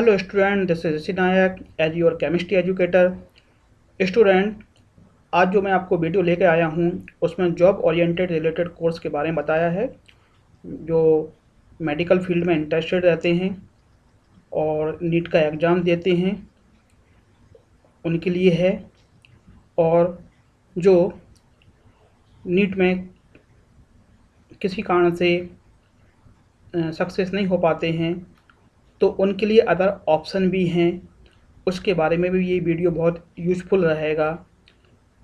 Hello student, this is Rishi Nayak as your chemistry educator. Student, आज जो मैं आपको वीडियो लेके आया हूँ उसमें जॉब ओरिएंटेड रिलेटेड कोर्स के बारे में बताया है। जो मेडिकल फील्ड में इंटरेस्टेड रहते हैं और नीट का एग्ज़ाम देते हैं उनके लिए है, और जो नीट में किसी कारण से सक्सेस नहीं हो पाते हैं तो उनके लिए अदर ऑप्शन भी हैं। उसके बारे में भी ये वीडियो बहुत यूज़फुल रहेगा।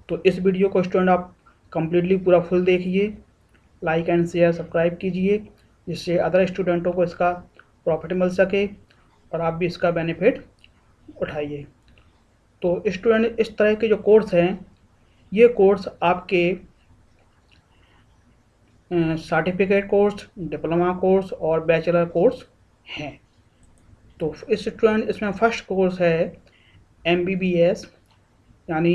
तो इस वीडियो को स्टूडेंट आप कम्प्लीटली पूरा फुल देखिए, लाइक एंड शेयर सब्सक्राइब कीजिए, जिससे अदर स्टूडेंटों को इसका प्रॉफिट मिल सके और आप भी इसका बेनिफिट उठाइए। तो स्टूडेंट, इस तरह के जो कोर्स हैं ये कोर्स आपके सर्टिफिकेट कोर्स, डिप्लोमा कोर्स और बैचलर कोर्स हैं। तो इस स्टूडेंट इसमें फर्स्ट कोर्स है MBBS, यानी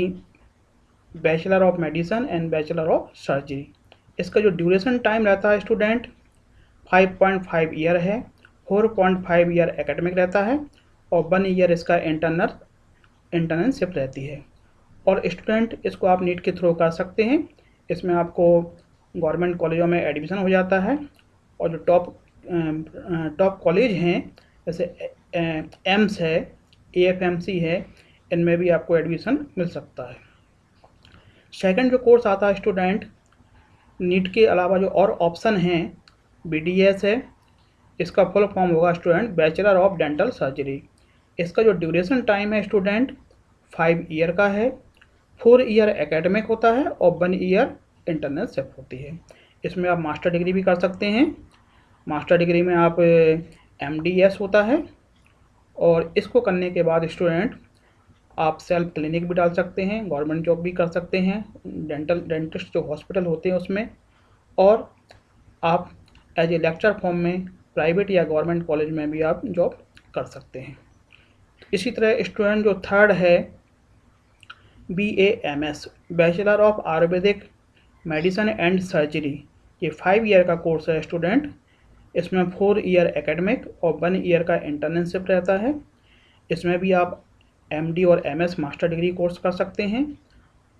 bachelor of medicine and bachelor of surgery. इसका जो ड्यूरेशन टाइम रहता है स्टूडेंट 5.5 ईयर है। 4.5 ईयर एकेडमिक रहता है और 1 ईयर इसका इंटर्नशिप रहती है। और स्टूडेंट इसको आप नीट के थ्रू कर सकते हैं। इसमें आपको गवर्नमेंट कॉलेजों में एडमिशन हो जाता है और जो टॉप कॉलेज हैं जैसे एम्स है, AFMC है, इनमें भी आपको एडमिशन मिल सकता है। सेकंड जो कोर्स आता है स्टूडेंट, नीट के अलावा जो और ऑप्शन हैं BDS है। इसका फुल फॉर्म होगा student bachelor of dental surgery. इसका जो ड्यूरेशन टाइम है स्टूडेंट 5 ईयर का है। 4 ईयर एकेडमिक होता है और 1 ईयर इंटर्नशिप होती है। इसमें आप मास्टर डिग्री भी कर सकते हैं। मास्टर डिग्री में आप MDS होता है और इसको करने के बाद स्टूडेंट आप सेल्फ क्लिनिक भी डाल सकते हैं, गवर्नमेंट जॉब भी कर सकते हैं, डेंटिस्ट जो हॉस्पिटल होते हैं उसमें, और आप एज ए लेक्चर फॉर्म में प्राइवेट या गवर्नमेंट कॉलेज में भी आप जॉब कर सकते हैं। इसी तरह स्टूडेंट जो थर्ड है BAMS, bachelor of Ayurvedic medicine and surgery. ये 5 ईयर का कोर्स है स्टूडेंट। इसमें 4 ईयर एकेडमिक और 1 ईयर का इंटर्नशिप रहता है। इसमें भी आप MD और MS मास्टर डिग्री कोर्स कर सकते हैं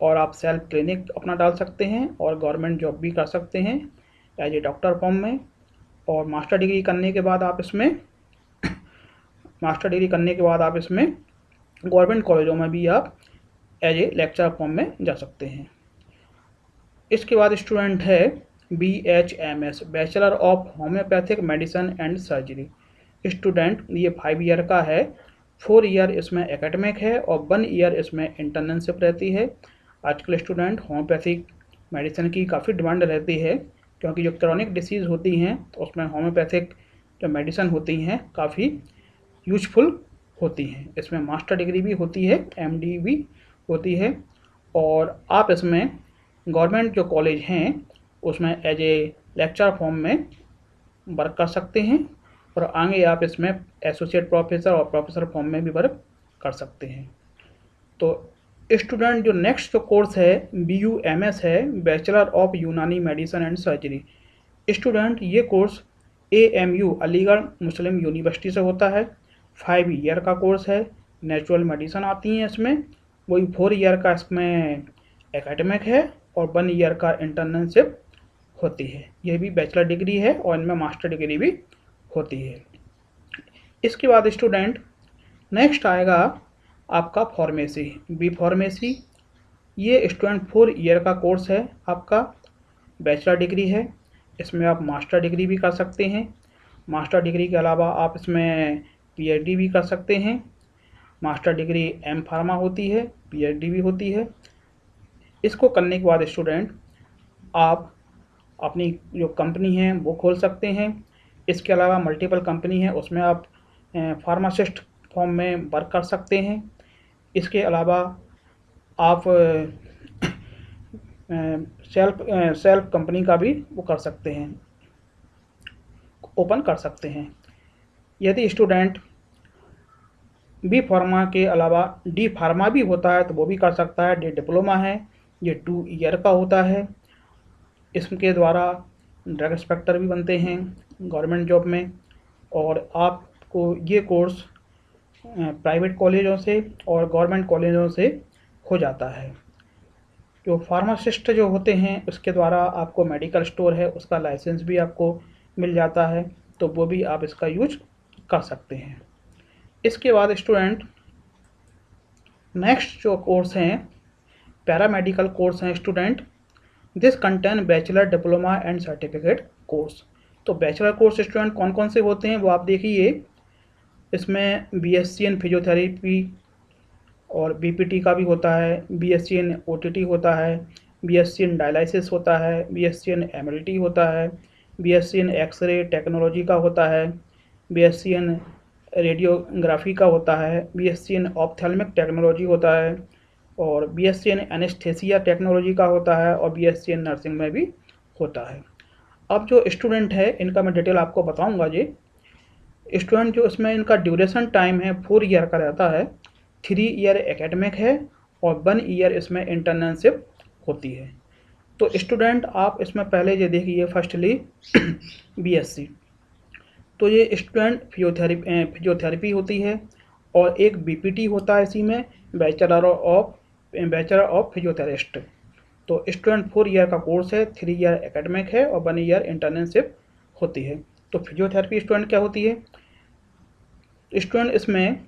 और आप सेल्फ क्लिनिक अपना डाल सकते हैं और गवर्नमेंट जॉब भी कर सकते हैं एज ए डॉक्टर फॉर्म में। और मास्टर डिग्री करने के बाद आप इसमें गवर्नमेंट कॉलेजों में भी आप एज ए लेक्चर फॉर्म में जा सकते हैं। इसके बाद स्टूडेंट है BHMS, bachelor of homeopathic medicine and surgery. Student ये 5 ईयर का है। 4 ईयर इसमें एकेडमिक है और 1 ईयर इसमें इंटर्नशिप रहती है। आजकल स्टूडेंट होम्योपैथिक मेडिसिन की काफ़ी डिमांड रहती है, क्योंकि जो क्रॉनिक डिसीज़ होती हैं तो उसमें होम्योपैथिक जो मेडिसिन होती हैं काफ़ी यूजफुल होती हैं। इसमें मास्टर डिग्री भी होती है, MD भी होती है, और आप इसमें गवर्नमेंट जो कॉलेज हैं उसमें एज ए लेक्चर फॉर्म में वर्क कर सकते हैं और आगे आप इसमें एसोसिएट प्रोफेसर और प्रोफेसर फॉर्म में भी वर्क कर सकते हैं। तो स्टूडेंट जो नेक्स्ट जो कोर्स है BUMS है, बैचलर ऑफ यूनानी मेडिसिन एंड सर्जरी। स्टूडेंट ये कोर्स AMU अलीगढ़ मुस्लिम यूनिवर्सिटी से होता है। 5 ईयर का कोर्स है। नेचुरल मेडिसिन आती हैं इसमें, वही 4 ईयर का इसमें एकेडमिक है और 1 ईयर का इंटर्नशिप होती है। यह भी बैचलर डिग्री है और इनमें मास्टर डिग्री भी होती है। इसके बाद स्टूडेंट नेक्स्ट आएगा आपका फार्मेसी, B फार्मेसी। ये स्टूडेंट 4 ईयर का कोर्स है, आपका बैचलर डिग्री है। इसमें आप मास्टर डिग्री भी कर सकते हैं। मास्टर डिग्री के अलावा आप इसमें PhD भी कर सकते हैं। मास्टर डिग्री M फार्मा होती है, PhD भी होती है। इसको करने के बाद स्टूडेंट आप अपनी जो कंपनी है वो खोल सकते हैं। इसके अलावा मल्टीपल कंपनी है, उसमें आप फार्मासिस्ट फॉर्म में वर्क कर सकते हैं। इसके अलावा आप सेल्फ कंपनी का भी वो कर सकते हैं, ओपन कर सकते हैं। यदि स्टूडेंट B फार्मा के अलावा D फार्मा भी होता है तो वो भी कर सकता है। D डिप्लोमा है, ये 2 ईयर का होता है। इसके द्वारा ड्रग इंस्पेक्टर भी बनते हैं गवर्नमेंट जॉब में, और आपको ये कोर्स प्राइवेट कॉलेजों से और गवर्नमेंट कॉलेजों से हो जाता है। जो फार्मासिस्ट जो होते हैं उसके द्वारा आपको मेडिकल स्टोर है उसका लाइसेंस भी आपको मिल जाता है, तो वो भी आप इसका यूज कर सकते हैं। इसके बाद स्टूडेंट नेक्स्ट जो कोर्स हैं पैरामेडिकल कोर्स हैं student. This contain bachelor, diploma and certificate course. तो बैचलर कोर्स स्टूडेंट कौन कौन से होते हैं वो आप देखिए। इसमें बीएससी इन फिजियोथेरेपी और बीपीटी का भी होता है, बीएससी इन ओटीटी होता है, बीएससी इन डायलिसिस होता है, बीएससी इन एमएलटी होता है, बीएससी इन एक्सरे टेक्नोलॉजी का होता है, बीएससी इन रेडियोग्राफी का होता है, बीएससी इन ऑप्थेल्मिक टेक्नोलॉजी होता है, और बीएससी इन एनेस्थेसिया टेक्नोलॉजी का होता है, और बीएससी इन नर्सिंग में भी होता है। अब जो स्टूडेंट है इनका मैं डिटेल आपको बताऊंगा जी। स्टूडेंट जो इसमें इनका ड्यूरेशन टाइम है 4 ईयर का रहता है, 3 ईयर एकेडमिक है और 1 ईयर इसमें इंटर्नशिप होती है। तो स्टूडेंट आप इसमें पहले ये देखिए फर्स्टली बीएससी, तो ये स्टूडेंट फिजियोथेरेपी होती है, और एक बीपीटी होता है इसी में, बैचलर ऑफ फिजियोथेरेपिस्ट। तो स्टूडेंट 4 ईयर का कोर्स है, 3 ईयर एकेडमिक है और 1 ईयर इंटर्नशिप होती है। तो फिजियोथेरेपी स्टूडेंट क्या होती है? स्टूडेंट इसमें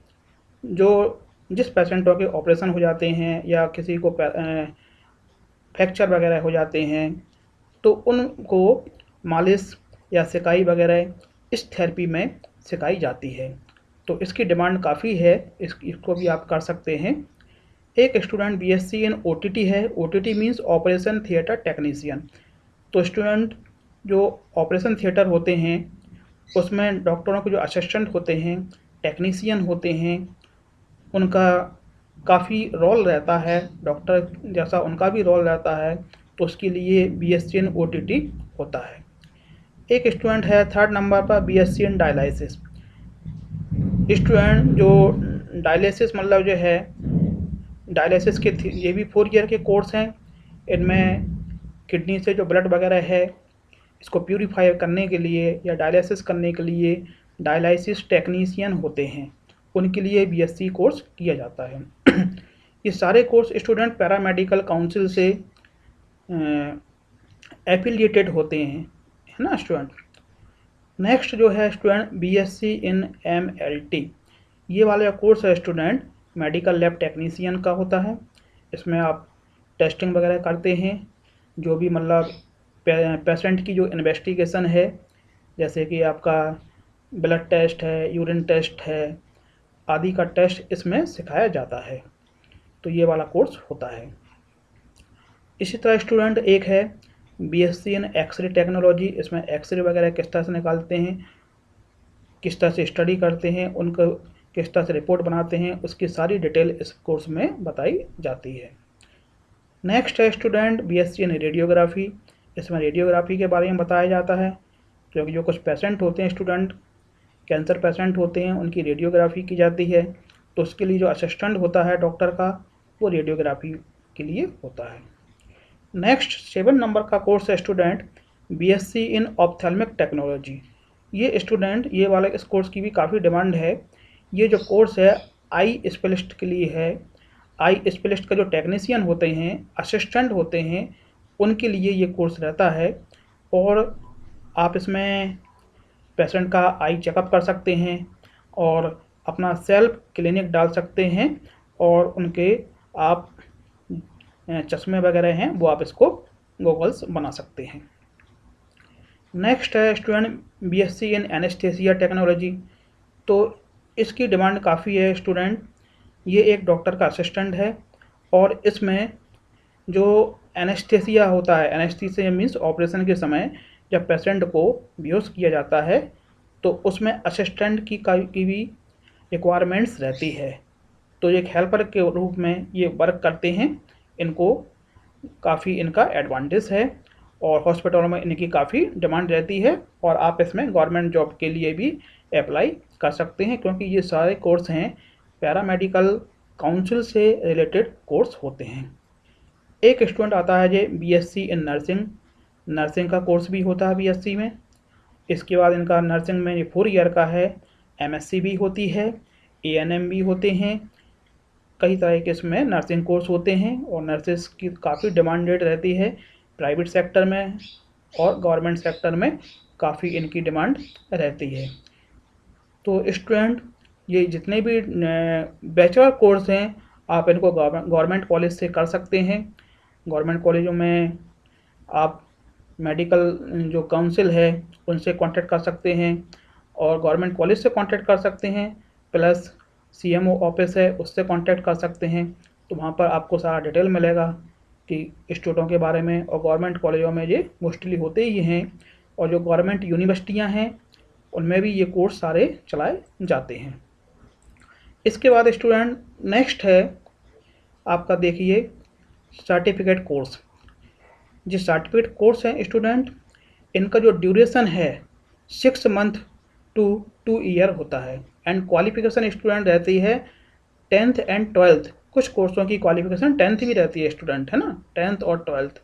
जो जिस पेशेंटों के ऑपरेशन हो जाते हैं या किसी को फ्रैक्चर वगैरह हो जाते हैं तो उनको मालिश या सिकाई वगैरह इस थेरेपी में सिखाई जाती है। तो इसकी डिमांड काफ़ी है, इसको भी आप कर सकते हैं। एक स्टूडेंट बीएससी इन ओटीटी है, OTT means operation theatre technician. तो स्टूडेंट जो ऑपरेशन थिएटर होते हैं उसमें डॉक्टरों के जो असिस्टेंट होते हैं, टेक्नीशियन होते हैं, उनका काफ़ी रोल रहता है, डॉक्टर जैसा उनका भी रोल रहता है, तो उसके लिए बीएससी इन ओटीटी होता है। एक स्टूडेंट है 3rd नंबर पर बीएससी इन डायलिसिस। स्टूडेंट जो डायलिसिस मतलब जो है डायलिसिस के ये भी 4 ईयर के कोर्स हैं। इनमें किडनी से जो ब्लड वगैरह है इसको प्यूरीफाई करने के लिए या डायलिसिस करने के लिए डायलिसिस टेक्नीशियन होते हैं, उनके लिए बीएससी कोर्स किया जाता है। ये सारे कोर्स स्टूडेंट पैरामेडिकल काउंसिल से एफिलिएटेड होते हैं, है ना स्टूडेंट। नेक्स्ट जो है स्टूडेंट बीएससी इन एमएलटी, ये वाला कोर्स है स्टूडेंट मेडिकल लैब टेक्नीशियन का होता है। इसमें आप टेस्टिंग वगैरह करते हैं, जो भी मतलब पेशेंट की जो इन्वेस्टिगेशन है, जैसे कि आपका ब्लड टेस्ट है, यूरिन टेस्ट है, आदि का टेस्ट इसमें सिखाया जाता है। तो ये वाला कोर्स होता है। इसी तरह स्टूडेंट एक है बीएससी इन एक्सरे टेक्नोलॉजी। इसमें एक्सरे वगैरह किस तरह से निकालते हैं, किस तरह से स्टडी करते हैं, उनको किस तरह से रिपोर्ट बनाते हैं, उसकी सारी डिटेल इस कोर्स में बताई जाती है। नेक्स्ट है स्टूडेंट बीएससी इन रेडियोग्राफी। इसमें रेडियोग्राफी के बारे में बताया जाता है, क्योंकि जो कुछ पेशेंट होते हैं स्टूडेंट, कैंसर पेशेंट होते हैं, उनकी रेडियोग्राफी की जाती है, तो उसके लिए जो असिस्टेंट होता है डॉक्टर का वो रेडियोग्राफी के लिए होता है। नेक्स्ट 7 नंबर का कोर्स है student BSc in ophthalmic technology. ये स्टूडेंट ये वाला इस कोर्स की भी काफ़ी डिमांड है। ये जो कोर्स है आई स्पेशलिस्ट के लिए है। आई स्पेशलिस्ट का जो टेक्नीशियन होते हैं, असिस्टेंट होते हैं, उनके लिए ये कोर्स रहता है, और आप इसमें पेशेंट का आई चेकअप कर सकते हैं और अपना सेल्फ क्लिनिक डाल सकते हैं, और उनके आप चश्मे वगैरह हैं वो आप इसको गॉगल्स बना सकते हैं। नेक्स्ट है student BSc in anaesthesia technology. तो इसकी डिमांड काफ़ी है स्टूडेंट। ये एक डॉक्टर का असिस्टेंट है, और इसमें जो एनेस्थेसिया होता है, एनेस्थीसिया मीन्स ऑपरेशन के समय जब पेशेंट को बेहोश किया जाता है तो उसमें असिस्टेंट की भी रिक्वायरमेंट्स रहती है। तो एक हेल्पर के रूप में ये वर्क करते हैं। इनको काफ़ी इनका एडवांटेज है, और हॉस्पिटलों में इनकी काफ़ी डिमांड रहती है, और आप इसमें गवर्नमेंट जॉब के लिए भी अप्लाई कर सकते हैं, क्योंकि ये सारे कोर्स हैं पैरामेडिकल काउंसिल से रिलेटेड कोर्स होते हैं। एक स्टूडेंट आता है जो बीएससी इन नर्सिंग। नर्सिंग का कोर्स भी होता है बीएससी में। इसके बाद इनका नर्सिंग में ये 4 ईयर का है, एमएससी भी होती है। ANM भी होते हैं, कई तरह के इसमें नर्सिंग कोर्स होते हैं और नर्सेस की काफ़ी डिमांडेड रहती है प्राइवेट सेक्टर में और गवर्नमेंट सेक्टर में काफ़ी इनकी डिमांड रहती है। तो स्टूडेंट ये जितने भी बैचलर कोर्स हैं आप इनको गवर्नमेंट कॉलेज से कर सकते हैं। गवर्नमेंट कॉलेजों में आप मेडिकल जो काउंसिल है उनसे कांटेक्ट कर सकते हैं और गवर्नमेंट कॉलेज से कांटेक्ट कर सकते हैं, प्लस CMO ऑफिस है उससे कांटेक्ट कर सकते हैं। तो वहाँ पर आपको सारा डिटेल मिलेगा कि इंस्टीट्यूटों के बारे में। और गवर्नमेंट कॉलेजों में ये मोस्टली होते ही हैं और जो गवर्नमेंट यूनिवर्सिटियाँ हैं उनमें भी ये कोर्स सारे चलाए जाते हैं। इसके बाद स्टूडेंट नेक्स्ट है आपका, देखिए सर्टिफिकेट कोर्स। जो सर्टिफिकेट कोर्स हैं स्टूडेंट, इनका जो ड्यूरेशन है 6 मंथ टू 2 ईयर होता है एंड क्वालिफिकेशन स्टूडेंट रहती है 10th एंड 12th। कुछ कोर्सों की क्वालिफिकेशन 10th भी रहती है स्टूडेंट, है ना, 10th और 12th,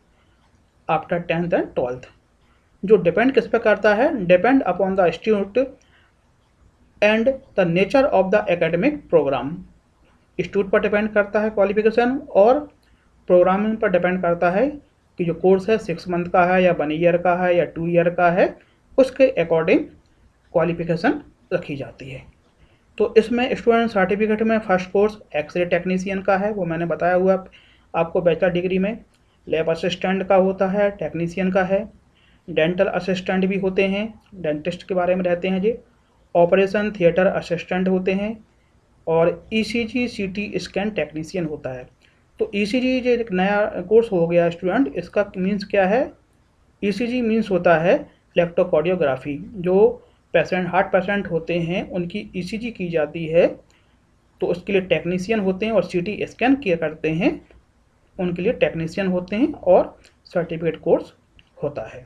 after 10th and 12th। जो डिपेंड किस पे करता है, depend upon the institute and the nature of the academic programme. Institute पर डिपेंड करता है क्वालिफिकेशन और प्रोग्रामिंग पर डिपेंड करता है कि जो कोर्स है 6 मंथ का है या 1 ईयर का है या 2 ईयर का है, उसके अकॉर्डिंग क्वालिफिकेशन रखी जाती है। तो इसमें स्टूडेंट सर्टिफिकेट में फर्स्ट कोर्स एक्सरे टेक्नीशियन का है, वो मैंने बताया हुआ आपको बैचलर डिग्री में। लैब असिस्टेंट का होता है, टेक्नीशियन का है, डेंटल असिस्टेंट भी होते हैं, डेंटिस्ट के बारे में रहते हैं जी, ऑपरेशन थिएटर असिस्टेंट होते हैं और ECG CT स्कैन टेक्नीशियन होता है। तो ECG जो एक नया कोर्स हो गया स्टूडेंट, इसका मीन्स क्या है, ECG मीन्स होता है इलेक्ट्रोकार्डियोग्राफी। जो पेशेंट हार्ट पेशेंट होते हैं उनकी ECG की जाती है, तो उसके लिए टेक्नीशियन होते हैं और CT स्कैन किया करते हैं उनके लिए टेक्नीशियन होते हैं और सर्टिफिकेट कोर्स होता है।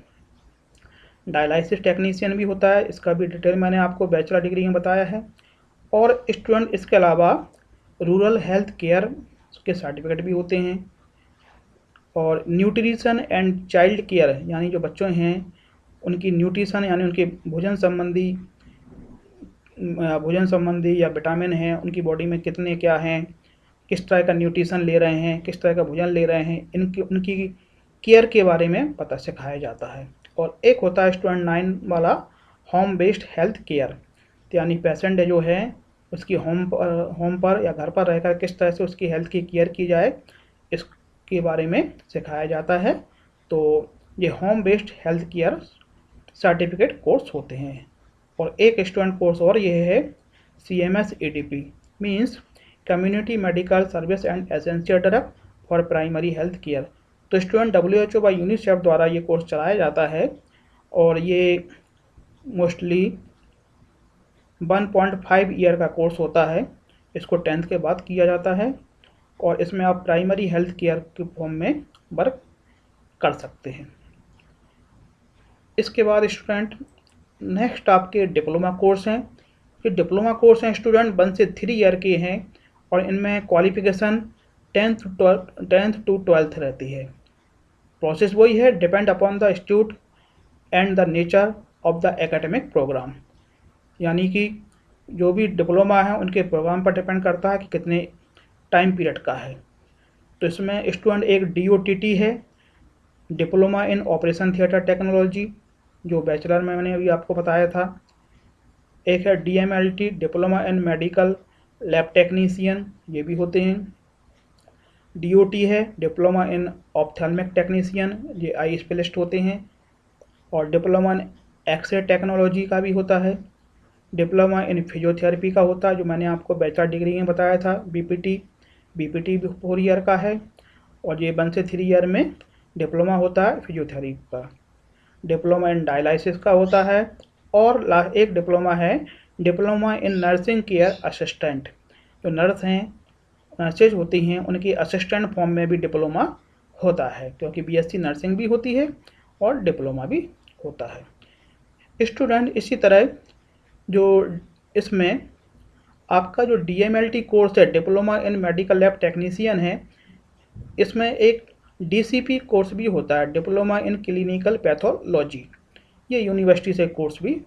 डायलिसिस टेक्नीशियन भी होता है, इसका भी डिटेल मैंने आपको बैचलर डिग्री में बताया है। और स्टूडेंट इसके अलावा रूरल हेल्थ केयर के सर्टिफिकेट भी होते हैं और न्यूट्रिशन एंड चाइल्ड केयर, यानी जो बच्चों हैं उनकी न्यूट्रिशन यानी उनके भोजन संबंधी या विटामिन हैं उनकी बॉडी में कितने क्या हैं, किस तरह का न्यूट्रिशन ले रहे हैं, किस तरह का भोजन ले रहे हैं, उनकी केयर के बारे में पता सिखाया जाता है। और एक होता है स्टूडेंट 9 वाला होम बेस्ड हेल्थ केयर, यानी पेशेंट जो है उसकी होम पर या घर पर रहकर किस तरह से उसकी हेल्थ की केयर की जाए, इसके बारे में सिखाया जाता है। तो ये home based health care certificate course होते हैं। और एक स्टूडेंट कोर्स और ये है CMS EDP, means community medical service and essential drug for primary health care. तो स्टूडेंट WHO बाय यूनिसेफ द्वारा ये कोर्स चलाया जाता है और ये मोस्टली 1.5 ईयर का कोर्स होता है। इसको 10th के बाद किया जाता है और इसमें आप प्राइमरी हेल्थ केयर के फॉर्म में वर्क कर सकते हैं। इसके बाद स्टूडेंट नेक्स्ट आपके डिप्लोमा कोर्स हैं। ये डिप्लोमा कोर्स हैं स्टूडेंट 1 से 3 ईयर के हैं और इनमें क्वालिफिकेशन 10th to 12th रहती है। प्रोसेस वही है, depend upon the institute and the nature of the academic programme, यानी कि जो भी डिप्लोमा है उनके प्रोग्राम पर डिपेंड करता है कि कितने टाइम पीरियड का है। तो इसमें स्टूडेंट एक DOTT है, diploma in operation theatre technology, जो बैचलर में मैंने अभी आपको बताया था। एक है DMLT, diploma in medical lab technician, ये भी होते हैं। DOT है डिप्लोमा इन ऑप्थेल्मिक टेक्नीशियन, ये आई स्पेशलिस्ट होते हैं। और डिप्लोमा इन एक्सरे टेक्नोलॉजी का भी होता है। डिप्लोमा इन फिजियोथेरेपी का होता है, जो मैंने आपको बैचलर डिग्री में बताया था, BPT भी 4 ईयर का है और ये 1 से 3 ईयर में डिप्लोमा होता है फिजियोथेरेपी का। डिप्लोमा इन डायलिसिस का होता है और एक डिप्लोमा है diploma in nursing care assistant, जो नर्स हैं, नर्सेज होती हैं, उनकी असिस्टेंट फॉर्म में भी डिप्लोमा होता है, क्योंकि BSc नर्सिंग भी होती है और डिप्लोमा भी होता है। स्टूडेंट इसी तरह जो इसमें आपका जो DMLT कोर्स है, diploma in medical lab technician है, इसमें एक DCP कोर्स भी होता है, डिप्लोमा इन क्लिनिकल पैथोलॉजी, ये यूनिवर्सिटी से कोर्स भी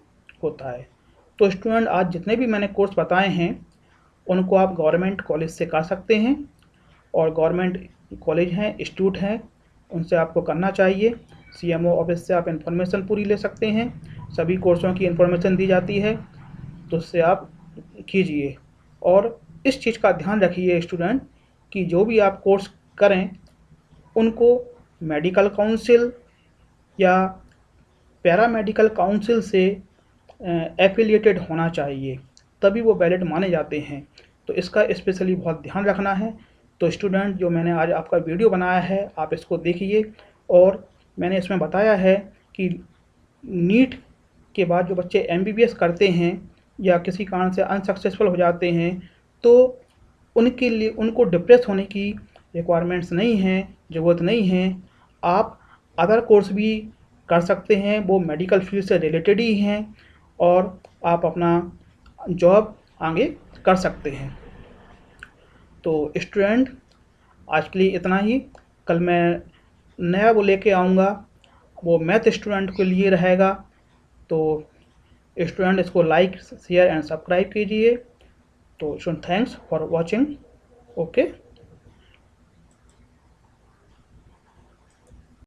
होता है। तो स्टूडेंट आज जितने भी मैंने कोर्स बताए हैं उनको आप गवर्नमेंट कॉलेज से कर सकते हैं, और गवर्नमेंट कॉलेज हैं, इंस्टीट्यूट हैं, उनसे आपको करना चाहिए। सीएमओ ऑफिस से आप इन्फॉर्मेशन पूरी ले सकते हैं, सभी कोर्सों की इन्फॉर्मेशन दी जाती है, तो उससे आप कीजिए। और इस चीज़ का ध्यान रखिए स्टूडेंट कि जो भी आप कोर्स करें उनको मेडिकल काउंसिल या पैरामेडिकल काउंसिल से एफिलिएटेड होना चाहिए, तभी वो वैलिड माने जाते हैं। तो इसका स्पेशली बहुत ध्यान रखना है। तो स्टूडेंट, जो मैंने आज आपका वीडियो बनाया है आप इसको देखिए, और मैंने इसमें बताया है कि नीट के बाद जो बच्चे एमबीबीएस करते हैं या किसी कारण से अनसक्सेसफुल हो जाते हैं, तो उनके लिए उनको डिप्रेस होने की रिक्वायरमेंट्स नहीं हैं, ज़रूरत नहीं है। आप अदर कोर्स भी कर सकते हैं, वो मेडिकल फील्ड से रिलेटेड ही हैं, और आप अपना जॉब आगे कर सकते हैं। तो स्टूडेंट, आज के लिए इतना ही। कल मैं नया वो लेके आऊँगा, वो मैथ स्टूडेंट के लिए रहेगा। तो स्टूडेंट, इसको लाइक, शेयर एंड सब्सक्राइब कीजिए। तो थैंक्स फॉर वॉचिंग। ओके।